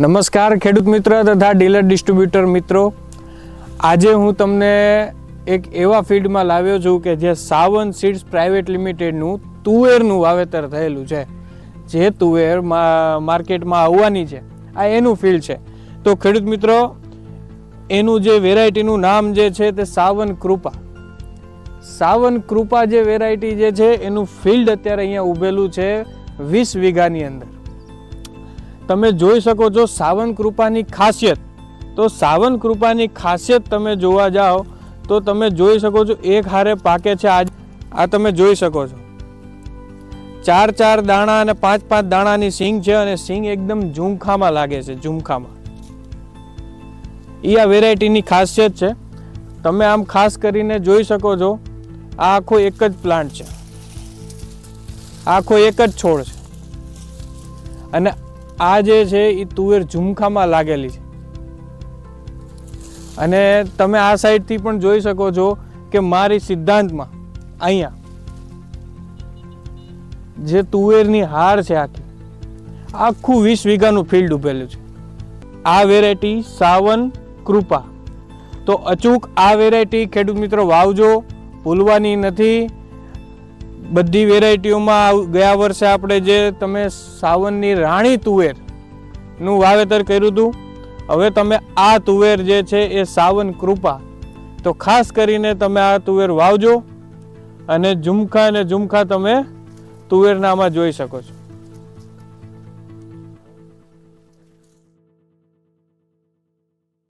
નમસ્કાર ખેડૂત મિત્ર તથા ડીલર ડિસ્ટ્રીબ્યુટર મિત્રો, આજે હું તમને એક એવા ફીલ્ડમાં લાવ્યો છું કે જે સાવન સીડ્સ પ્રાઇવેટ લિમિટેડનું તુવેરનું વાવેતર થયેલું છે. જે તુવેર માર્કેટમાં આવવાની છે આ એનું ફીલ્ડ છે. તો ખેડૂત મિત્રો, એનું જે વેરાયટીનું નામ જે છે તે સાવન કૃપા. સાવન કૃપા જે વેરાયટી જે છે એનું ફિલ્ડ અત્યારે અહીંયા ઊભેલું છે 20 વીઘાની અંદર. તમે જોઈ શકો છો સાવન કૃપાની ખાસિયત. તો સાવન કૃપાની ખાસિયત તમે જોવા જાઓ તો તમે જોઈ શકો છો એક હારે પાકે છે. આ તમે જોઈ શકો છો 4 દાણા અને 5 દાણાની સિંગ છે અને સિંગ એકદમ ઝુમખામાં લાગે છે. ઝુમખામાં એ આ વેરાયટીની ખાસિયત છે. તમે આમ ખાસ કરીને જોઈ શકો છો આ આખો એક જ પ્લાન્ટ છે, આખો એક જ છોડ છે અને આ જે છે એ તુવેર ઝુમખામાં લાગેલી છે. અને તમે આ સાઈડથી પણ જોઈ શકો છો કે મારી સિદ્ધાંતમાં અહીંયા જે તુવેરની હાર છે આખું 20 વીઘાનું ફિલ્ડ ઉભેલું છે. આ વેરાયટી સાવન કૃપા. તો અચૂક આ વેરાયટી ખેડૂત મિત્રો વાવજો, ભૂલવાની નથી. બધી વેરાયટીઓમાં ગયા વર્ષે આપણે જે તમે સાવનની રાણી તુવેર નું વાવેતર કર્યું હતું, હવે તમે આ તુવેર જે છે એ સાવન કૃપા. તો ખાસ કરીને તમે આ તુવેર વાવજો અને ઝુમખા તમે તુવેરનામાં જોઈ શકો છો.